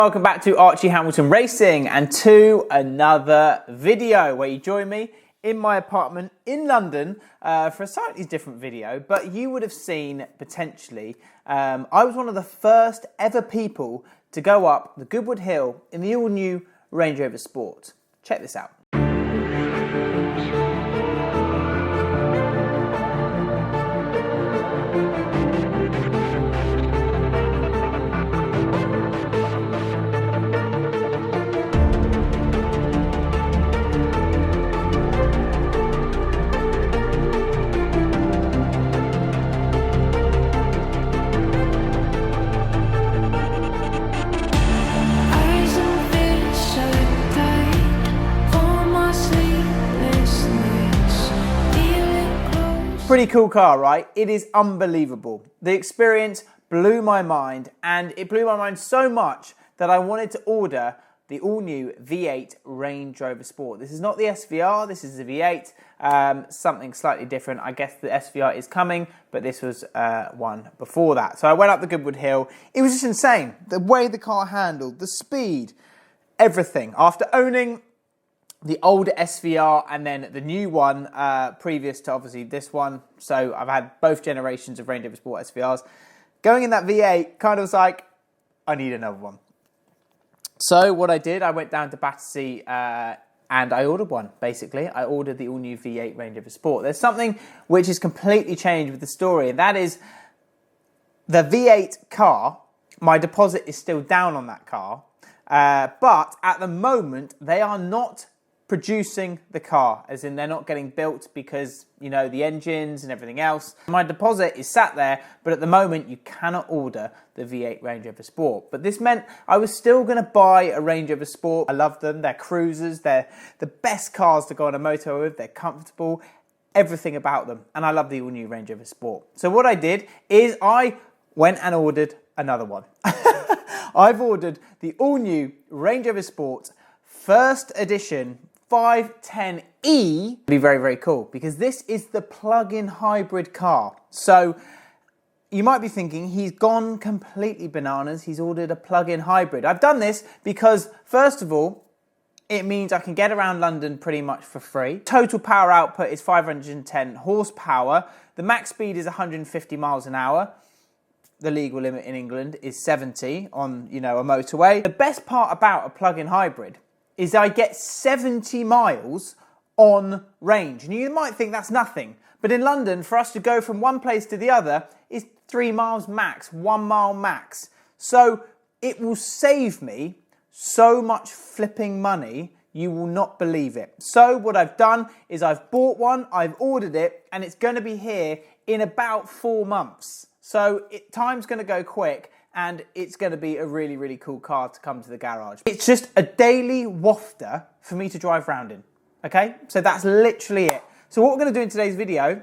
Welcome back to Archie Hamilton Racing and to another video where you join me in my apartment in London for a slightly different video, but you would have seen potentially I was one of the first ever people to go up the Goodwood Hill in the all-new Range Rover Sport. Check this out. Pretty cool car, right? It is unbelievable. The experience blew my mind, and it blew my mind so much that I wanted to order the all-new V8 Range Rover Sport. This is not the SVR, this is the V8, something slightly different. I guess the SVR is coming, but this was one before that. So I went up the Goodwood Hill. It was just insane. The way the car handled, the speed, everything. After owning the older SVR and then the new one previous to obviously this one. So I've had both generations of Range Rover Sport SVRs. Going in that V8 kind of was like, I need another one. So what I did, I went down to Battersea and I ordered one, basically. I ordered the all-new V8 Range Rover Sport. There's something which has completely changed with the story, and that is the V8 car, my deposit is still down on that car, but at the moment, they are not producing the car, as in they're not getting built because, you know, the engines and everything else. My deposit is sat there, but at the moment you cannot order the V8 Range Rover Sport. But this meant I was still going to buy a Range Rover Sport. I love them, they're cruisers, they're the best cars to go on a motorway with, they're comfortable, everything about them, and I love the all-new Range Rover Sport. So what I did is I went and ordered another one. I've ordered the all-new Range Rover Sport first edition 510e. Be very, very cool because this is the plug-in hybrid car. So you might be thinking he's gone completely bananas. He's ordered a plug-in hybrid. I've done this because, first of all, it means I can get around London pretty much for free. Total power output is 510 horsepower. The max speed is 150 miles an hour. The legal limit in England is 70 on, you know, a motorway. The best part about a plug-in hybrid is I get 70 miles on range. And you might think that's nothing, but in London, for us to go from one place to the other is 3 miles max, 1 mile max. So it will save me so much flipping money, you will not believe it. So what I've done is I've bought one, I've ordered it, and it's going to be here in about 4 months. So time's going to go quick, and it's going to be a really, really cool car to come to the garage. It's just a daily wafter for me to drive around in, okay? So that's literally it. So what we're going to do in today's video,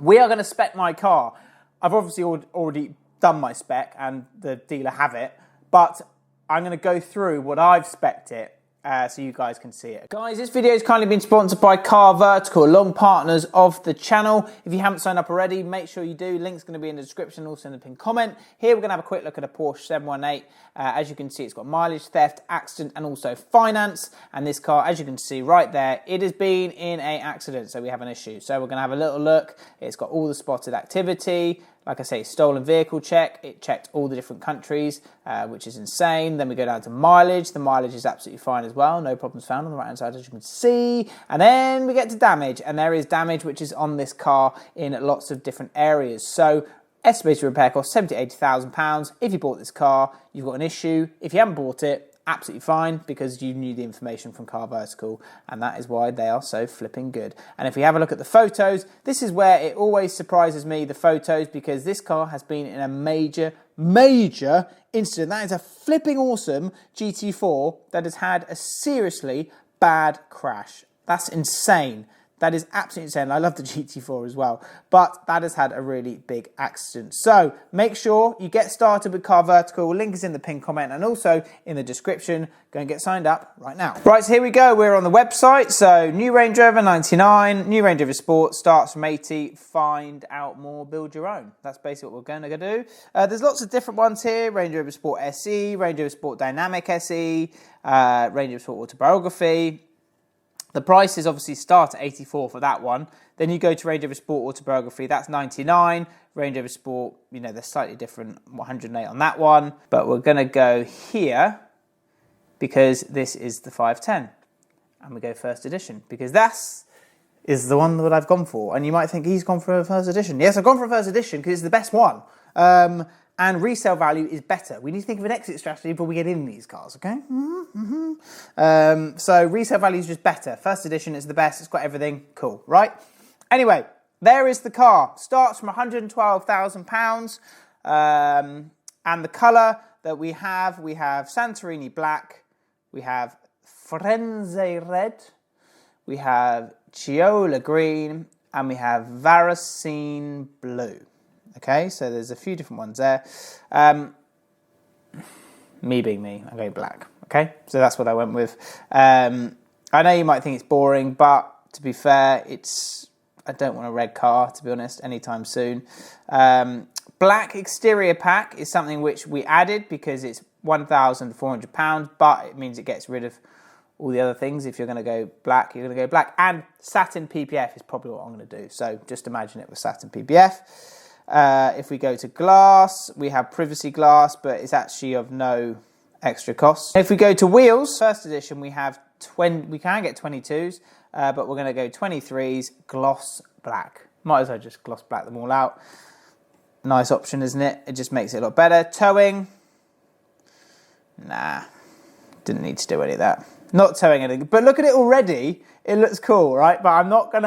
we are going to spec my car. I've obviously already done my spec, and the dealer have it, but I'm going to go through what I've spec'd it so you guys can see it. Guys, this video has kindly been sponsored by Carvertical, long partners of the channel. If you haven't signed up already, make sure you do. Link's going to be in the description, also in the pinned comment. Here we're going to have a quick look at a Porsche 718. As you can see, it's got mileage, theft, accident, and also finance. And this car, as you can see right there, it has been in an accident, so we have an issue. So we're going to have a little look. It's got all the spotted activity. Like I say, stolen vehicle check. It checked all the different countries, which is insane. Then we go down to mileage. The mileage is absolutely fine as well. No problems found on the right-hand side, as you can see. And then we get to damage. And there is damage, which is on this car in lots of different areas. So estimated repair cost £70,000 to £80,000. If you bought this car, you've got an issue. If you haven't bought it, absolutely fine, because you knew the information from Carvertical, and that is why they are so flipping good. And if we have a look at the photos, this is where it always surprises me, the photos, because this car has been in a major incident. That is a flipping awesome GT4 that has had a seriously bad crash. That's insane. That is absolutely insane. I love the GT4 as well, but that has had a really big accident. So make sure you get started with Carvertical. Link is in the pinned comment and also in the description. Go and get signed up right now. Right, so here we go. We're on the website. So new Range Rover 99, new Range Rover Sport starts from 80. Find out more, build your own. That's basically what we're going to do. There's lots of different ones here. Range Rover Sport SE, Range Rover Sport Dynamic SE, Range Rover Sport Autobiography. The prices obviously start at 84 for that one. Then you go to Range Rover Sport Autobiography, that's 99. Range Rover Sport, you know, they're slightly different, 108 on that one. But we're going to go here because this is the 510. And we go first edition because that's is the one that I've gone for. And you might think he's gone for a first edition. Yes, I've gone for a first edition because it's the best one. And resale value is better. We need to think of an exit strategy before we get in these cars, okay? So resale value is just better. First edition is the best. It's got everything. Cool, right? Anyway, there is the car. Starts from £112,000. And the colour that we have Santorini black. We have Firenze red. We have Chiola green. And we have Varacine blue. Okay, so there's a few different ones there. Me being me, I'm going black. Okay, so that's what I went with. I know you might think it's boring, but to be fair, I don't want a red car, to be honest, anytime soon. Black exterior pack is something which we added because it's £1,400, but it means it gets rid of all the other things. If you're going to go black, you're going to go black. And satin PPF is probably what I'm going to do. So just imagine it with satin PPF. If we go to glass, we have privacy glass, but it's actually of no extra cost. If we go to wheels, first edition, we have we can get 22s, but we're going to go 23s, gloss black. Might as well just gloss black them all out. Nice option, isn't it? It just makes it a lot better. Towing, nah, didn't need to do any of that. Not towing anything, but look at it already. It looks cool, right? But we're not going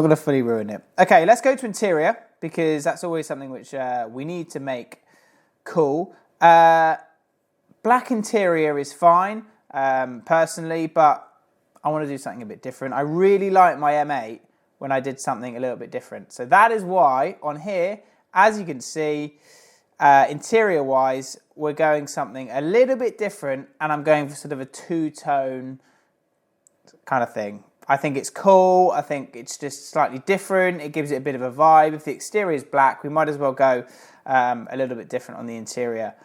to fully ruin it. Okay, let's go to interior because that's always something which we need to make cool. Black interior is fine, personally, but I want to do something a bit different. I really like my M8 when I did something a little bit different. So that is why on here, as you can see, interior-wise, we're going something a little bit different, and I'm going for sort of a two-tone kind of thing. I think it's cool. I think it's just slightly different. It gives it a bit of a vibe. If the exterior is black, we might as well go a little bit different on the interior.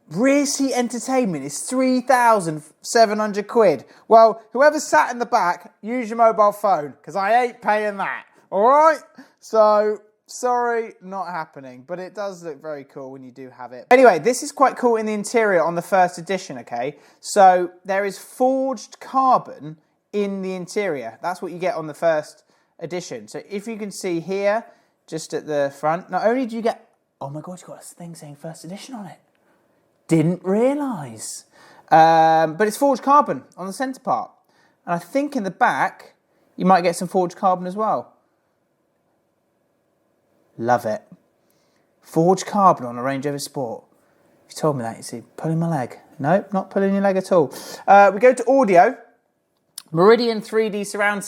Rear seat entertainment is £3,700. Well, whoever sat in the back, use your mobile phone because I ain't paying that. All right? So, sorry, not happening. But it does look very cool when you do have it. Anyway, this is quite cool in the interior on the first edition, okay? So, there is forged carbon in the interior. That's what you get on the first edition. So if you can see here, just at the front, not only do you get, oh my God, you've got a thing saying first edition on it. Didn't realise. But it's forged carbon on the centre part. And I think in the back, you might get some forged carbon as well. Love it. Forged carbon on a Range Rover Sport. You told me that, you see, pulling my leg. Nope, not pulling your leg at all. We go to audio. Meridian 3D surround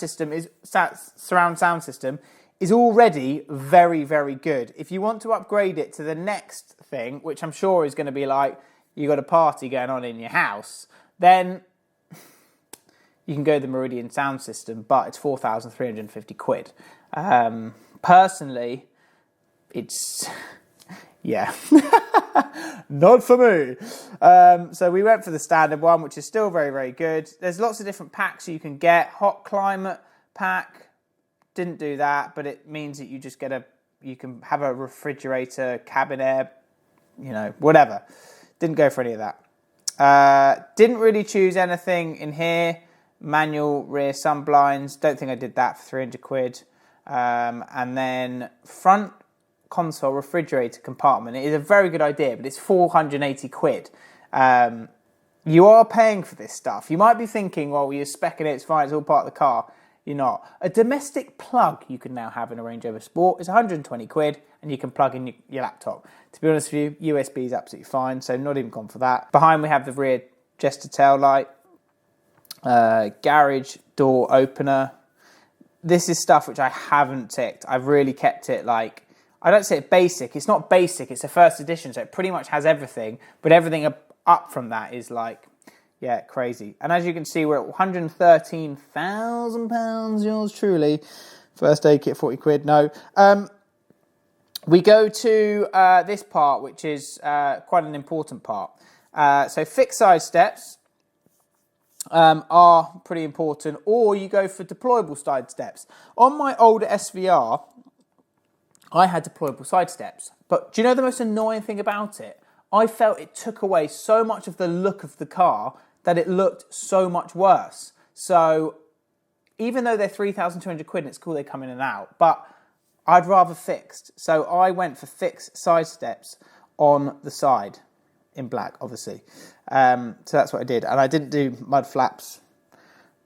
sound system is already very, very good. If you want to upgrade it to the next thing, which I'm sure is going to be like you got a party going on in your house, then you can go the Meridian sound system, but it's £4,350. Personally, it's yeah. Not for me. So we went for the standard one, which is still very, very good. There's lots of different packs you can get. Hot climate pack, didn't do that, but it means that you just get you can have a refrigerator, cabin air, you know, whatever. Didn't go for any of that. Didn't really choose anything in here. Manual rear sun blinds. Don't think I did that for £300. And then front console refrigerator compartment. It is a very good idea, but it's £480. You are paying for this stuff. You might be thinking, well, you're specking it, it's fine, it's all part of the car. You're not. A domestic plug you can now have in a Range Rover Sport is £120 and you can plug in your laptop. To be honest with you, USB is absolutely fine, so not even gone for that. Behind we have the rear Jester tail light. Garage door opener. This is stuff which I haven't ticked. I've really kept it like, I don't say it basic. It's not basic. It's a first edition, so it pretty much has everything. But everything up from that is like, yeah, crazy. And as you can see, we're at £113,000. Yours truly. First aid kit, 40 quid. No. We go to this part, which is quite an important part. So fixed side steps are pretty important, or you go for deployable side steps. On my older SVR, I had deployable side steps, but do you know the most annoying thing about it? I felt it took away so much of the look of the car that it looked so much worse. So even though they're 3,200 quid and it's cool they come in and out, but I'd rather fixed. So I went for fixed side steps on the side in black, obviously. So that's what I did. And I didn't do mud flaps.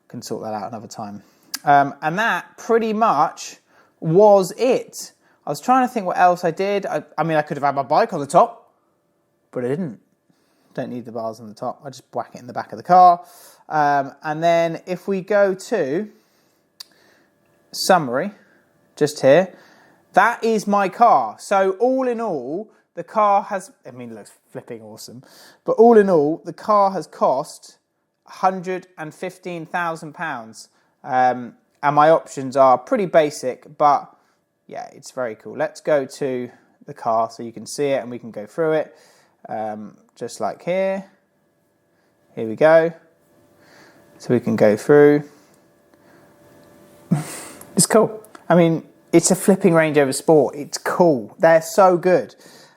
Can sort that out another time. And that pretty much was it. I was trying to think what else I did. I mean, I could have had my bike on the top, but I didn't. Don't need the bars on the top. I just whack it in the back of the car. And then if we go to summary, just here, that is my car. So all in all, the car has, I mean, it looks flipping awesome, but all in all, the car has cost £115,000. And my options are pretty basic, but yeah, it's very cool. Let's go to the car so you can see it and we can go through it. Just like here. Here we go. So we can go through. It's cool. I mean, it's a flipping Range Rover Sport. It's cool. They're so good.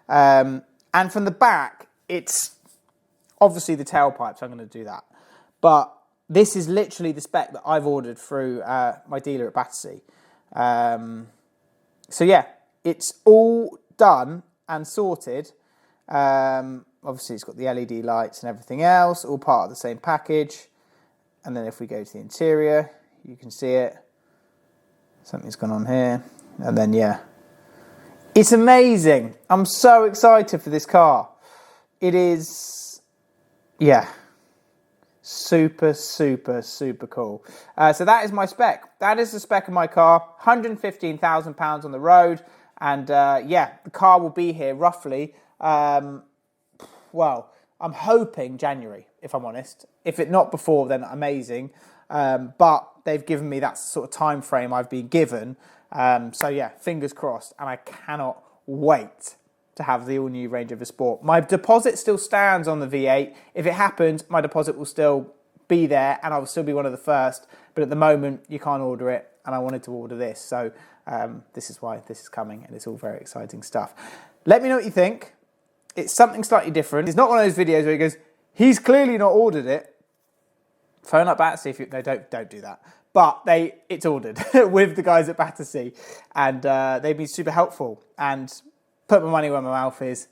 And from the back, it's obviously the tailpipes. I'm going to do that. But this is literally the spec that I've ordered through my dealer at Battersea. So yeah, it's all done and sorted. Obviously, it's got the LED lights and everything else, all part of the same package. And then if we go to the interior, you can see it. Something's gone on here. And then, yeah. It's amazing. I'm so excited for this car. It is, yeah, super, super, super cool. So that is my spec. That is the spec of my car. £115,000 on the road. And yeah, the car will be here roughly, well, I'm hoping January, if I'm honest. If it not before, then amazing. But they've given me that sort of time frame I've been given. So yeah, fingers crossed. And I cannot wait to have the all-new Range Rover Sport. My deposit still stands on the V8. If it happens, my deposit will still be there and I will still be one of the first. But at the moment, you can't order it. And I wanted to order this. So this is why this is coming. And it's all very exciting stuff. Let me know what you think. It's something slightly different. It's not one of those videos where he goes, he's clearly not ordered it. Phone up Battersea if you, no, don't do that. But it's ordered with the guys at Battersea. And they've been super helpful and put my money where my mouth is.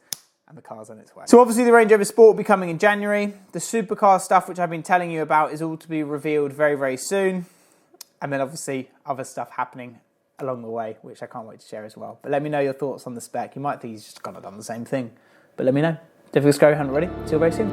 And the car's on its way. So obviously the Range Rover Sport will be coming in January. The supercar stuff, which I've been telling you about, is all to be revealed very, very soon. And then obviously other stuff happening along the way, which I can't wait to share as well. But let me know your thoughts on the spec. You might think he's just kind of done the same thing. But let me know. Don't forget to subscribe if you haven't already. See you very soon.